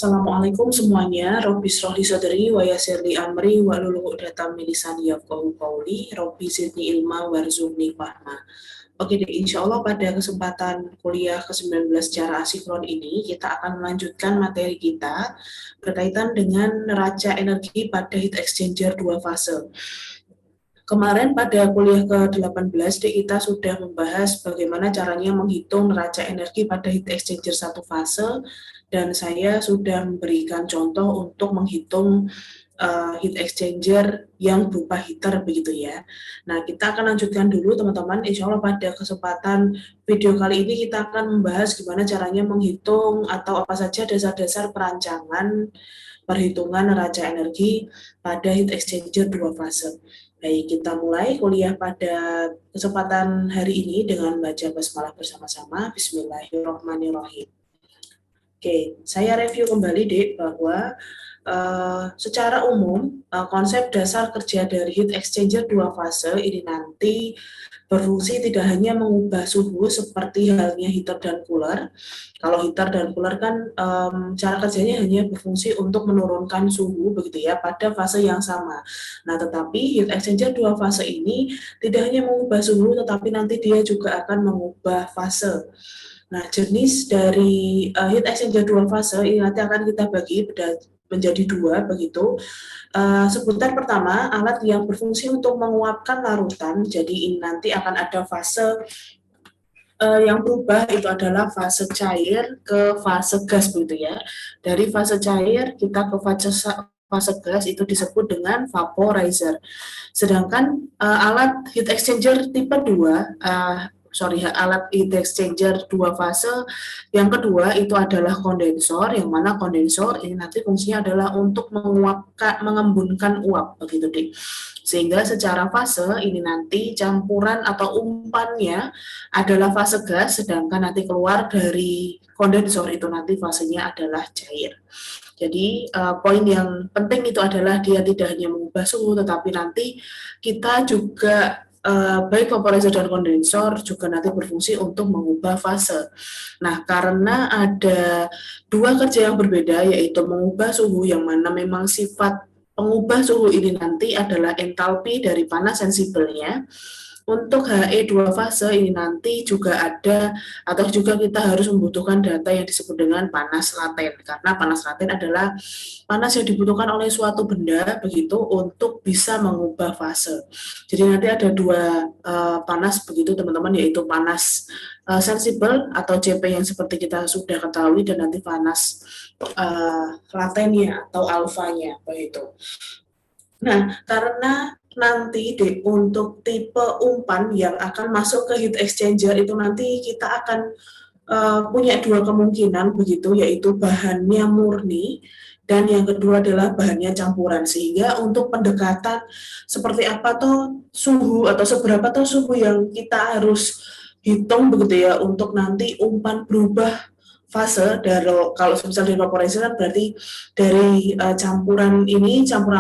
Assalamualaikum semuanya. Robbi shrahli sadri wa yassir li amri wa hlul 'uqdatam min lisani yafqahu qawli. Robbi zidni ilma warzuqni fahma. Oke deh, insya Allah pada kesempatan kuliah ke-19 secara asinkron ini, kita akan melanjutkan materi kita berkaitan dengan neraca energi pada heat exchanger dua fase. Kemarin pada kuliah ke-18, kita sudah membahas bagaimana caranya menghitung neraca energi pada heat exchanger satu fase, dan saya sudah memberikan contoh untuk menghitung heat exchanger yang berupa heater begitu ya. Nah, kita akan lanjutkan dulu teman-teman. Insya Allah pada kesempatan video kali ini kita akan membahas gimana caranya menghitung atau apa saja dasar-dasar perancangan perhitungan neraca energi pada heat exchanger dua fase. Baik, kita mulai kuliah pada kesempatan hari ini dengan baca basmalah bersama-sama. Bismillahirrahmanirrahim. Oke, saya review kembali, Dek, bahwa secara umum konsep dasar kerja dari heat exchanger dua fase ini nanti berfungsi tidak hanya mengubah suhu seperti halnya heater dan cooler. Kalau heater dan cooler kan cara kerjanya hanya berfungsi untuk menurunkan suhu begitu ya pada fase yang sama. Nah, tetapi heat exchanger dua fase ini tidak hanya mengubah suhu, tetapi nanti dia juga akan mengubah fase. Nah, jenis dari heat exchanger dua fase ini nanti akan kita bagi menjadi dua begitu. Sebutan pertama, alat yang berfungsi untuk menguapkan larutan. Jadi ini nanti akan ada fase yang berubah itu adalah fase cair ke fase gas begitu ya. Dari fase cair kita ke fase gas itu disebut dengan vaporizer. Sedangkan alat heat exchanger tipe 2 alat heat exchanger dua fase yang kedua itu adalah kondensor, yang mana kondensor ini nanti fungsinya adalah untuk mengembunkan uap begitu deh. Sehingga secara fase ini nanti campuran atau umpannya adalah fase gas, sedangkan nanti keluar dari kondensor itu nanti fasenya adalah cair. Jadi poin yang penting itu adalah dia tidak hanya mengubah suhu, tetapi nanti kita juga baik vaporizer dan kondensor juga nanti berfungsi untuk mengubah fase. Nah, karena ada dua kerja yang berbeda, yaitu mengubah suhu yang mana memang sifat pengubah suhu ini nanti adalah entalpi dari panas sensibelnya. Untuk HE2 fase ini nanti juga ada atau juga kita harus membutuhkan data yang disebut dengan panas laten, karena panas laten adalah panas yang dibutuhkan oleh suatu benda begitu untuk bisa mengubah fase. Jadi nanti ada dua panas begitu teman-teman, yaitu panas sensibel atau CP yang seperti kita sudah ketahui, dan nanti panas latennya atau alfanya begitu. Nah, karena nanti untuk tipe umpan yang akan masuk ke heat exchanger itu nanti kita akan punya dua kemungkinan begitu, yaitu bahannya murni dan yang kedua adalah bahannya campuran. Sehingga untuk pendekatan seperti apa tuh suhu atau seberapa tuh suhu yang kita harus hitung begitu ya untuk nanti umpan berubah fase. Dari kalau misalnya di vaporizer kan berarti dari campuran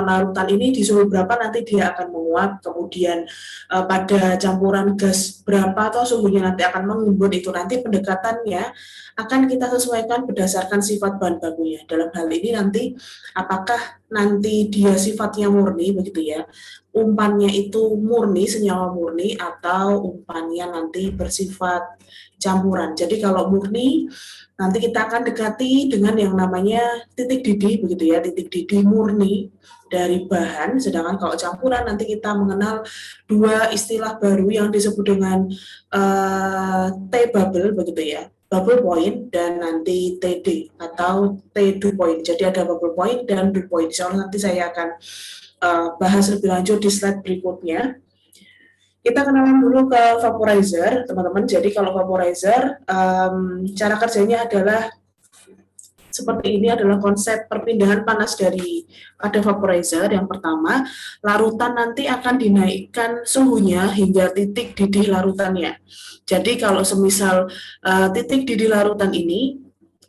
larutan ini di suhu berapa nanti dia akan menguap, kemudian pada campuran gas berapa atau suhunya nanti akan mengembun, itu nanti pendekatannya akan kita sesuaikan berdasarkan sifat bahan bakunya. Dalam hal ini nanti apakah nanti dia sifatnya murni begitu ya, umpannya itu murni, senyawa murni, atau umpannya nanti bersifat campuran. Jadi kalau murni nanti kita akan dekati dengan yang namanya titik didih begitu ya, titik didih murni dari bahan. Sedangkan kalau campuran nanti kita mengenal dua istilah baru yang disebut dengan T-bubble begitu ya, bubble point, dan nanti TD atau T-dew point. Jadi ada bubble point dan dew point. Soalnya nanti saya akan bahas lebih lanjut di slide berikutnya. Kita kenalan dulu ke vaporizer, teman-teman. Jadi kalau vaporizer, cara kerjanya adalah seperti ini, adalah konsep perpindahan panas dari pada vaporizer. Yang pertama, larutan nanti akan dinaikkan suhunya hingga titik didih larutannya. Jadi kalau semisal titik didih larutan ini,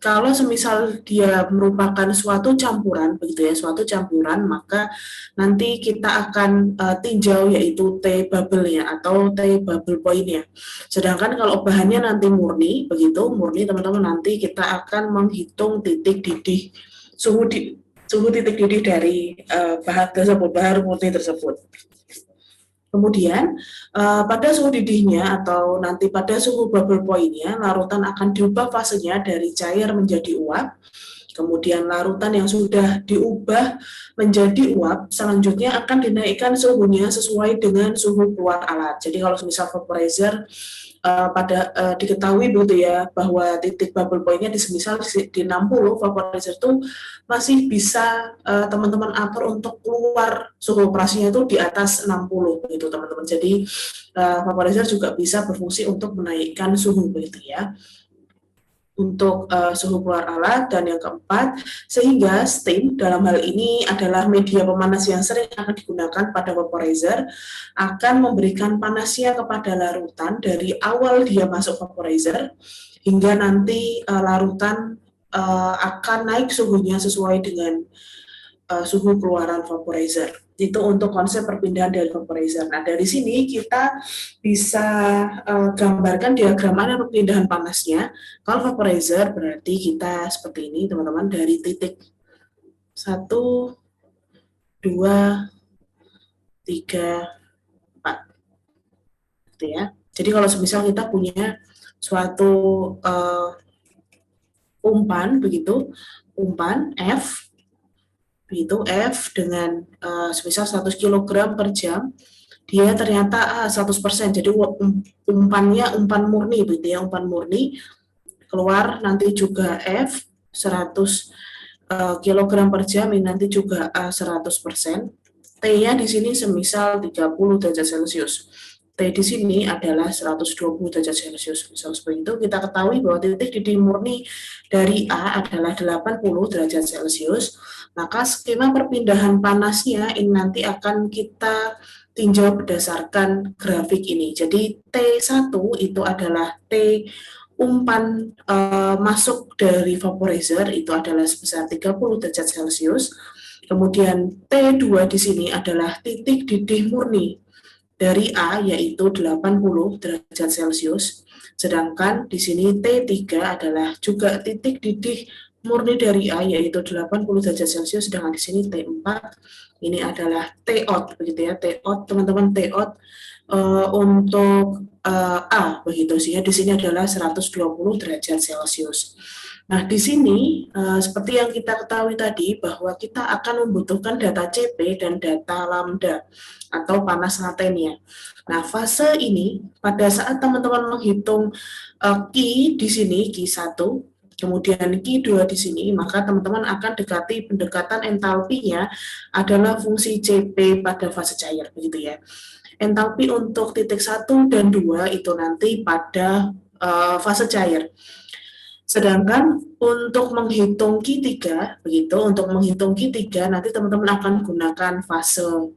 kalau semisal dia merupakan suatu campuran begitu ya, suatu campuran, maka nanti kita akan tinjau yaitu T bubble-nya atau T bubble point-nya. Sedangkan kalau bahannya nanti murni begitu, murni teman-teman, nanti kita akan menghitung titik didih suhu titik didih dari bahan tersebut, bahan murni tersebut. Kemudian pada suhu didihnya atau nanti pada suhu bubble point-nya, larutan akan diubah fasenya dari cair menjadi uap. Kemudian larutan yang sudah diubah menjadi uap, selanjutnya akan dinaikkan suhunya sesuai dengan suhu keluar alat. Jadi kalau misal vaporizer diketahui begitu ya bahwa titik bubble point-nya misal di 60, vaporizer itu masih bisa teman-teman atur untuk keluar suhu operasinya itu di atas 60 gitu teman-teman. Jadi vaporizer juga bisa berfungsi untuk menaikkan suhu begitu ya, untuk suhu keluar alat. Dan yang keempat, sehingga steam dalam hal ini adalah media pemanas yang sering akan digunakan pada vaporizer, akan memberikan panasnya kepada larutan dari awal dia masuk vaporizer hingga nanti larutan akan naik suhunya sesuai dengan suhu keluaran vaporizer. Itu untuk konsep perpindahan dari vaporizer. Nah, dari sini kita bisa gambarkan diagram mana perpindahan panasnya. Kalau vaporizer berarti kita seperti ini, teman-teman, dari titik 1, 2, 3, 4. Gitu ya. Jadi kalau semisal kita punya suatu umpan, begitu, umpan F, begitu F dengan semisal 100 kg per jam, dia ternyata 100%, jadi umpannya umpan murni begitu ya, umpan murni, keluar nanti juga F 100 kg per jam, ini nanti juga 100%. T-nya di sini semisal 30 derajat Celcius. T di sini adalah 120 derajat Celcius. Misal seperti itu, kita ketahui bahwa titik didih murni dari A adalah 80 derajat Celcius. Maka skema perpindahan panasnya ini nanti akan kita tinjau berdasarkan grafik ini. Jadi T1 itu adalah T umpan masuk dari vaporizer, itu adalah sebesar 30 derajat Celcius. Kemudian T2 di sini adalah titik didih murni dari A, yaitu 80 derajat Celcius. Sedangkan di sini T3 adalah juga titik didih murni dari A, yaitu 80 derajat Celcius. Sedangkan di sini T4 ini adalah T-out begitu ya, T-out teman-teman, T-out untuk A begitu sih ya. Di sini adalah 120 derajat Celcius. Nah, di sini seperti yang kita ketahui tadi bahwa kita akan membutuhkan data CP dan data lambda atau panas latennya. Nah, fase ini pada saat teman-teman menghitung Q di sini, Q1, kemudian Q2 di sini, maka teman-teman akan dekati pendekatan entalpinya adalah fungsi CP pada fase cair begitu ya. Entalpi untuk titik 1 dan 2 itu nanti pada fase cair. Sedangkan untuk menghitung Q3, begitu, untuk menghitung Q3 nanti teman-teman akan gunakan fase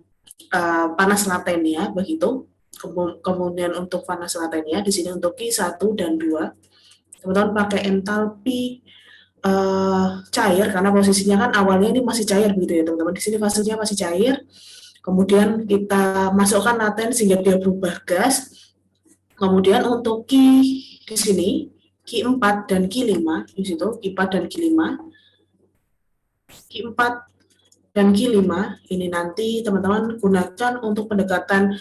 panas latennya, begitu. Kemudian untuk panas latennya, di sini untuk Q1 dan 2, teman-teman pakai entalpi cair, karena posisinya kan awalnya ini masih cair, begitu ya teman-teman. Di sini fasenya masih cair, kemudian kita masukkan laten sehingga dia berubah gas. Kemudian untuk Q di sini, Q4 dan Q5, di situ Q4 dan Q5, Q4 dan Q5 ini nanti teman-teman gunakan untuk pendekatan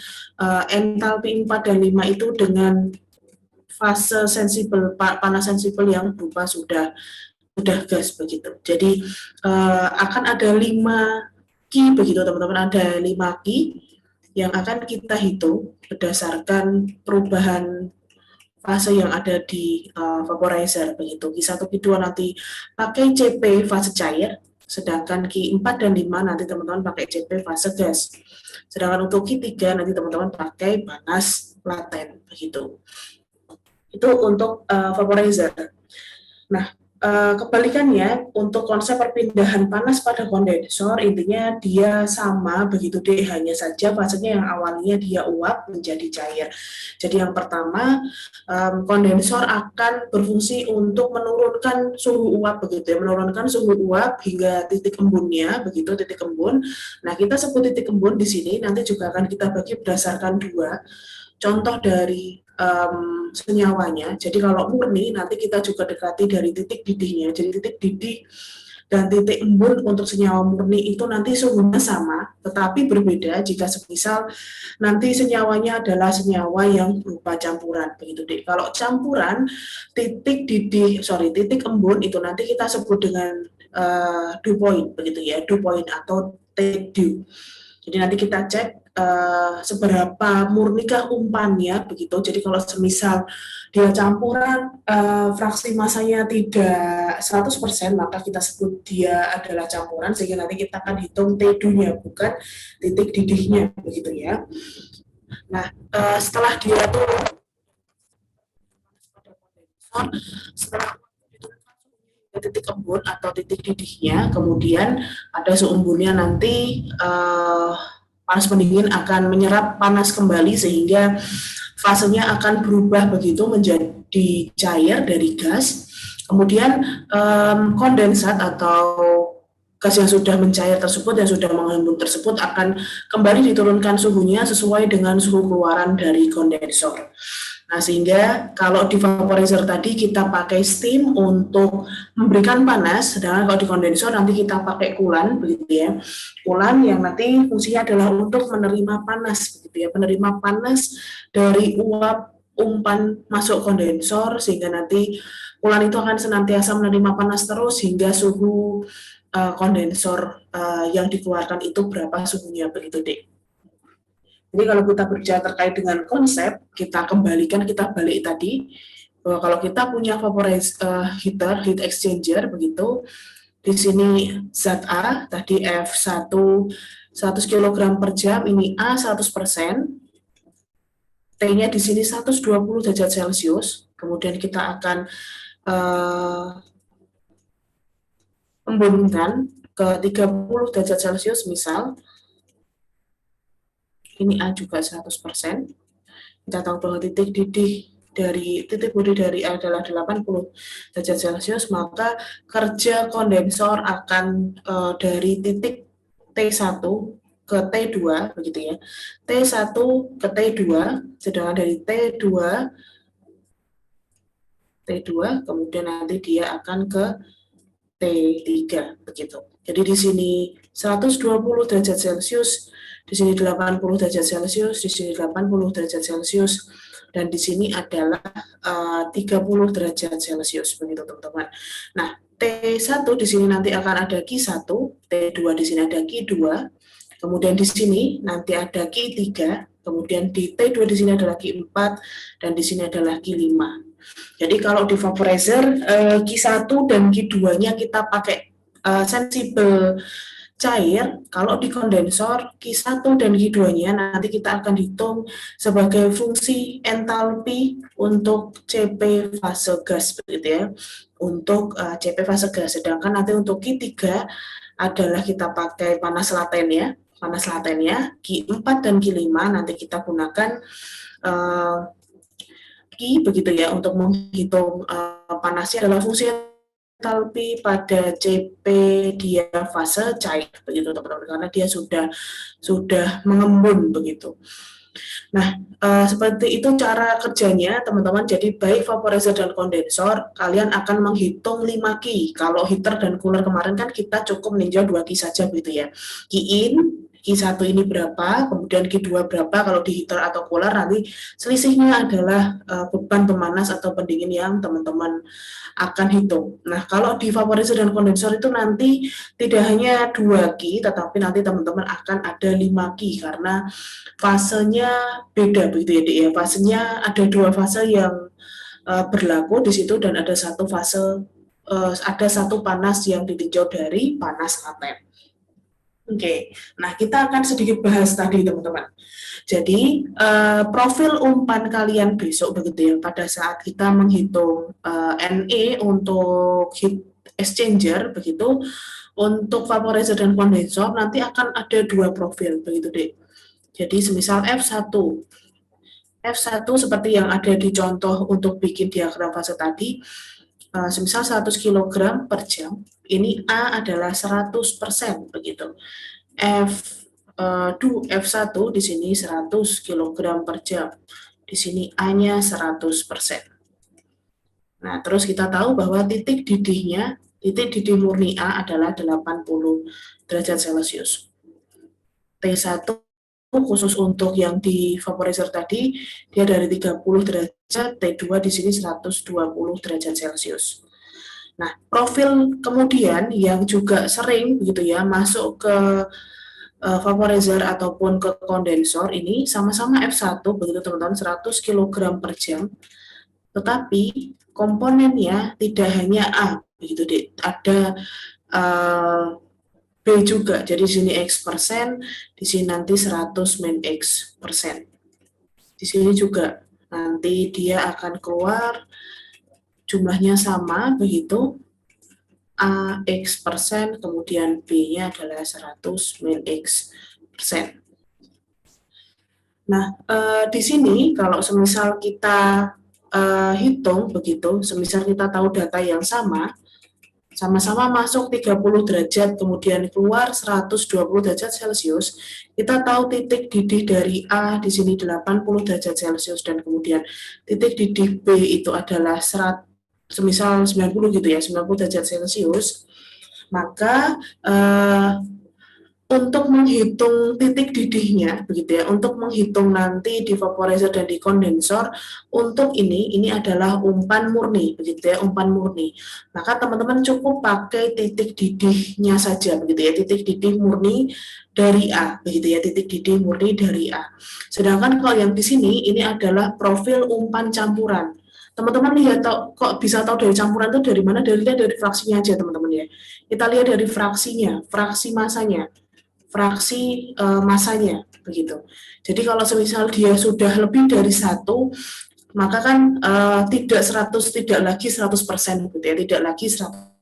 entalpi 4 dan 5 itu dengan fase sensibel, panas sensibel yang berupa sudah gas begitu. Jadi akan ada 5 Q begitu teman-teman, ada 5 Q yang akan kita hitung berdasarkan perubahan fase yang ada di vaporizer begitu. Q1, Q2 nanti pakai CP fase cair, sedangkan Q4 dan 5 nanti teman-teman pakai CP fase gas. Sedangkan untuk Q3 nanti teman-teman pakai panas laten begitu. Itu untuk vaporizer. Nah, kebalikannya untuk konsep perpindahan panas pada kondensor, intinya dia sama begitu deh, hanya saja fasenya yang awalnya dia uap menjadi cair. Jadi yang pertama, kondensor akan berfungsi untuk menurunkan suhu uap begitu ya, menurunkan suhu uap hingga titik embunnya begitu, titik embun. Nah, kita sebut titik embun di sini nanti juga akan kita bagi berdasarkan 2 contoh dari senyawanya. Jadi kalau murni nanti kita juga dekati dari titik didihnya. Jadi titik didih dan titik embun untuk senyawa murni itu nanti suhunya sama, tetapi berbeda jika semisal nanti senyawanya adalah senyawa yang berupa campuran, begitu deh. Kalau campuran, titik embun itu nanti kita sebut dengan dew point, begitu ya, dew point atau T-dew. Jadi nanti kita cek seberapa murnikah umpannya begitu. Jadi kalau semisal dia campuran fraksi masanya tidak 100%, maka kita sebut dia adalah campuran, sehingga nanti kita akan hitung T-nya bukan titik didihnya begitu ya. Nah, setelah dia tuh setelah titik embun atau titik didihnya, kemudian ada seumbunnya nanti panas pendingin akan menyerap panas kembali sehingga fasenya akan berubah begitu menjadi cair dari gas. Kemudian kondensat atau gas yang sudah mencair tersebut, yang sudah mengembun tersebut akan kembali diturunkan suhunya sesuai dengan suhu keluaran dari kondensor. Nah, sehingga kalau di vaporizer tadi kita pakai steam untuk memberikan panas, sedangkan kalau di kondensor nanti kita pakai coolant, begitu ya. Coolant yang nanti fungsinya adalah untuk menerima panas, begitu ya, menerima panas dari uap umpan masuk kondensor, sehingga nanti coolant itu akan senantiasa menerima panas terus hingga suhu kondensor yang dikeluarkan itu berapa suhunya, begitu deh. Jadi kalau kita berbicara terkait dengan konsep, kita kembalikan, kita balik tadi, bahwa kalau kita punya heater, heat exchanger, begitu, di sini zat A, tadi F1 100 kg per jam, ini A 100%, T-nya di sini 120 derajat Celcius, kemudian kita akan embunkan ke 30 derajat Celcius misal, ini A juga 100%. Kita tahu bahwa titik bodi dari A adalah 80 derajat Celcius, maka kerja kondensor akan dari titik T1 ke T2, begitu ya. T1 ke T2, sedangkan dari T2 kemudian nanti dia akan ke T3, begitu. Jadi di sini 120 derajat Celcius, di sini 80 derajat Celcius, di sini 80 derajat Celcius, dan di sini adalah 30 derajat Celcius, begitu teman-teman. Nah, T1 di sini nanti akan ada Q1, T2 di sini ada Q2, kemudian di sini nanti ada Q3, kemudian di T2 di sini adalah Q4, dan di sini adalah Q5. Jadi kalau di vaporizer Q1 dan Q2-nya kita pakai sensibel cair, kalau di kondensor Q1 dan Q2-nya nanti kita akan hitung sebagai fungsi entalpi untuk CP fase gas, begitu ya, untuk CP fase gas. Sedangkan nanti untuk Q3 adalah kita pakai panas latennya, Q4 dan Q5 nanti kita gunakan begitu ya, untuk menghitung panasnya adalah fungsi entalpi pada CP dia fase cair, begitu teman-teman, karena dia sudah mengembun begitu. Nah, seperti itu cara kerjanya teman-teman. Jadi baik vaporizer dan kondensor, kalian akan menghitung 5 key. Kalau heater dan cooler kemarin kan kita cukup meninjau 2 key saja begitu ya. Key in, Q1 ini berapa, kemudian Q2 berapa. Kalau di heater atau cooler nanti selisihnya adalah beban pemanas atau pendingin yang teman-teman akan hitung. Nah, kalau di vaporizer dan kondensor itu nanti tidak hanya 2 key, tetapi nanti teman-teman akan ada 5 key karena fasenya beda begitu ya, Dek ya. Fasenya ada 2 fase yang berlaku di situ, dan ada satu panas yang ditinjau dari panas laten. Oke, nah kita akan sedikit bahas tadi teman-teman. Jadi profil umpan kalian besok begitu ya, pada saat kita menghitung NE untuk heat exchanger begitu, untuk vaporizer dan kondensor nanti akan ada 2 profil begitu deh. Jadi semisal F1 seperti yang ada di contoh untuk bikin diagram fase tadi, semisal 100 kg per jam, ini A adalah 100% begitu. F1 di sini 100 kg per jam. Di sini A-nya 100%. Nah, terus kita tahu bahwa titik didihnya titik didih murni A adalah 80 derajat Celcius. T1 khusus untuk yang di vaporizer tadi, dia dari 30 derajat, T2 di sini 120 derajat Celcius. Nah, profil kemudian yang juga sering begitu ya masuk ke vaporizer ataupun ke kondensor ini sama-sama F1 begitu teman-teman, 100 kg per jam. Tetapi komponennya tidak hanya A begitu deh, ada B juga. Jadi di sini X persen, di sini nanti 100 min X persen. Di sini juga nanti dia akan keluar jumlahnya sama begitu. A X persen, kemudian B-nya adalah 100 min X persen. Nah, di sini kalau semisal kita hitung begitu, semisal kita tahu data yang sama-sama masuk 30 derajat, kemudian keluar 120 derajat Celcius, kita tahu titik didih dari A di sini 80 derajat Celcius, dan kemudian titik didih B itu adalah semisal 90 gitu ya, 90 derajat Celcius, maka untuk menghitung titik didihnya begitu ya, untuk menghitung nanti di vaporizer dan di kondensor, untuk ini adalah umpan murni begitu ya, umpan murni. Maka teman-teman cukup pakai titik didihnya saja begitu ya, titik didih murni dari A begitu ya, titik didih murni dari A. Sedangkan kalau yang di sini ini adalah profil umpan campuran. Teman-teman lihat kok bisa tahu dari campuran itu dari mana? Dari fraksinya aja teman-teman ya. Kita lihat dari fraksinya, fraksi masanya. Fraksi masanya begitu. Jadi kalau semisal dia sudah lebih dari 1, maka kan tidak lagi 100% gitu ya, tidak lagi 100%.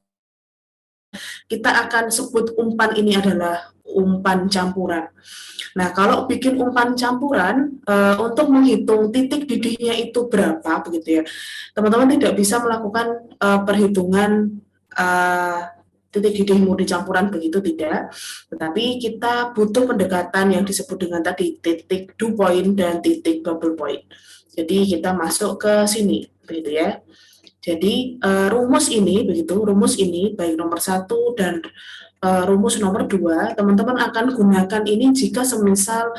Kita akan sebut umpan ini adalah umpan campuran. Nah, kalau bikin umpan campuran, untuk menghitung titik didihnya itu berapa begitu ya, teman-teman tidak bisa melakukan perhitungan titik didih murni campuran begitu, tidak. Tetapi kita butuh pendekatan yang disebut dengan tadi titik dew point dan titik bubble point. Jadi kita masuk ke sini begitu ya. Jadi rumus ini baik nomor 1 dan rumus nomor 2, teman-teman akan gunakan ini jika semisal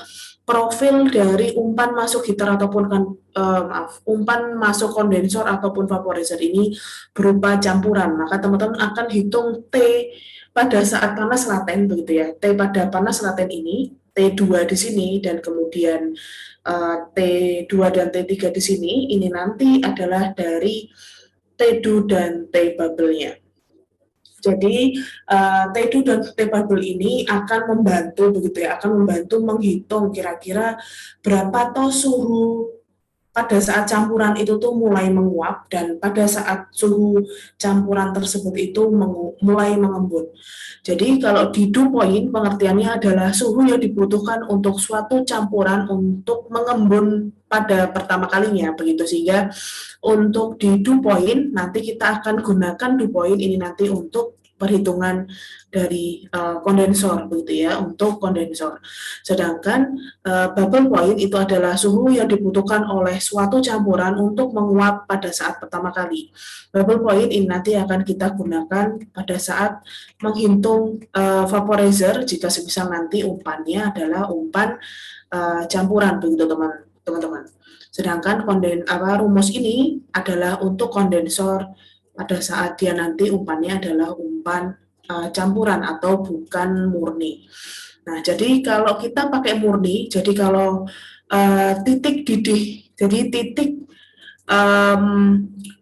profil dari umpan masuk heater ataupun umpan masuk kondensor ataupun vaporizer ini berupa campuran, maka teman-teman akan hitung T pada saat panas laten begitu ya. T pada panas laten ini, T2 di sini dan kemudian T2 dan T3 di sini, ini nanti adalah dari T2 dan T bubble-nya. Jadi T2 dan T bubble ini akan membantu begitu ya, akan membantu menghitung kira-kira berapa toh suhu pada saat campuran itu tuh mulai menguap dan pada saat suhu campuran tersebut itu mulai mengembun. Jadi kalau di dew point pengertiannya adalah suhu yang dibutuhkan untuk suatu campuran untuk mengembun pada pertama kalinya begitu, sehingga untuk di dew point nanti kita akan gunakan dew point ini nanti untuk perhitungan dari kondensor begitu ya, untuk kondensor. Sedangkan bubble point itu adalah suhu yang dibutuhkan oleh suatu campuran untuk menguap pada saat pertama kali. Bubble point ini nanti akan kita gunakan pada saat menghitung vaporizer jika semisal nanti umpannya adalah umpan campuran begitu teman-teman. Sedangkan rumus ini adalah untuk kondensor pada saat dia nanti umpannya adalah umpan campuran atau bukan murni. Nah, jadi kalau kita pakai murni, jadi kalau titik didih, jadi titik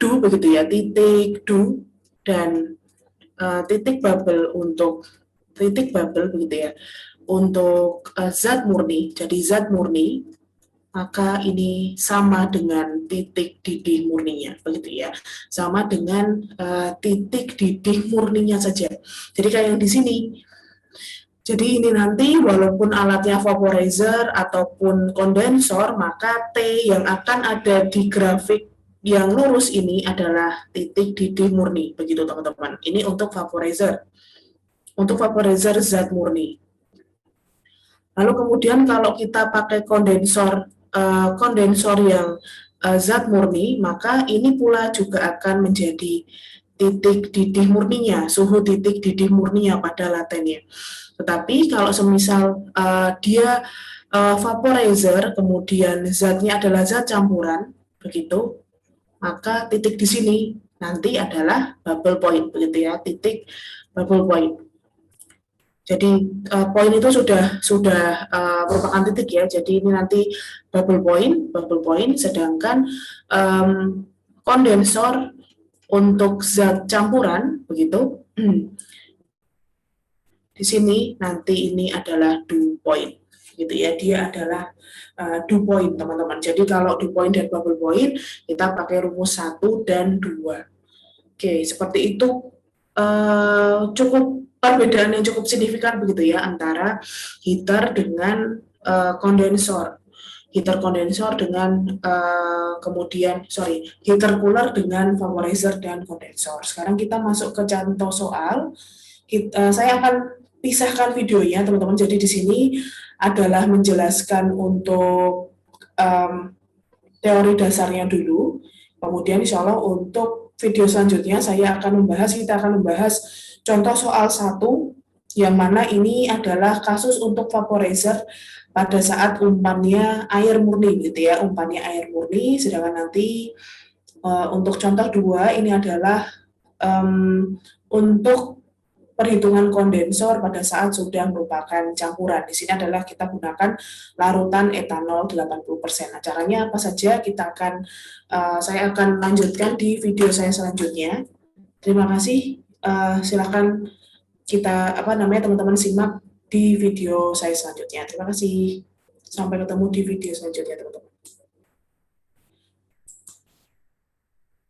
dew begitu ya, titik dew dan titik bubble untuk titik bubble begitu ya, untuk zat murni, jadi zat murni, maka ini sama dengan titik didih murninya, begitu ya, sama dengan titik didih murninya saja. Jadi kayak yang di sini. Jadi ini nanti walaupun alatnya vaporizer ataupun kondensor, maka T yang akan ada di grafik yang lurus ini adalah titik didih murni, begitu teman-teman. Ini untuk vaporizer zat murni. Lalu kemudian kalau kita pakai kondensor yang zat murni, maka ini pula juga akan menjadi titik didih murninya, suhu titik didih murninya pada latennya. Tetapi kalau semisal dia vaporizer, kemudian zatnya adalah zat campuran, begitu, maka titik di sini nanti adalah bubble point, begitu ya, titik bubble point. Jadi poin itu sudah merupakan titik ya. Jadi ini nanti bubble point. Sedangkan kondensor untuk zat campuran begitu. Di sini nanti ini adalah dew point, gitu ya. Dia adalah dew point teman-teman. Jadi kalau dew point dan bubble point kita pakai rumus 1 dan 2. Oke, seperti itu. Cukup perbedaan yang cukup signifikan begitu ya antara heater dengan kondensor. Heater kondensor dengan heater cooler dengan vaporizer dan kondensor. Sekarang kita masuk ke contoh soal. Saya akan pisahkan videonya teman-teman. Jadi di sini adalah menjelaskan untuk teori dasarnya dulu. Kemudian insya Allah untuk video selanjutnya kita akan membahas contoh soal 1 yang mana ini adalah kasus untuk vaporizer pada saat umpannya air murni gitu ya, umpannya air murni. Sedangkan nanti untuk contoh 2 ini adalah untuk perhitungan kondensor pada saat sudah merupakan campuran. Di sini adalah kita gunakan larutan etanol 80%. Nah, caranya apa saja saya akan lanjutkan di video saya selanjutnya. Terima kasih. Silakan teman-teman simak di video saya selanjutnya. Terima kasih. Sampai ketemu di video selanjutnya, teman-teman.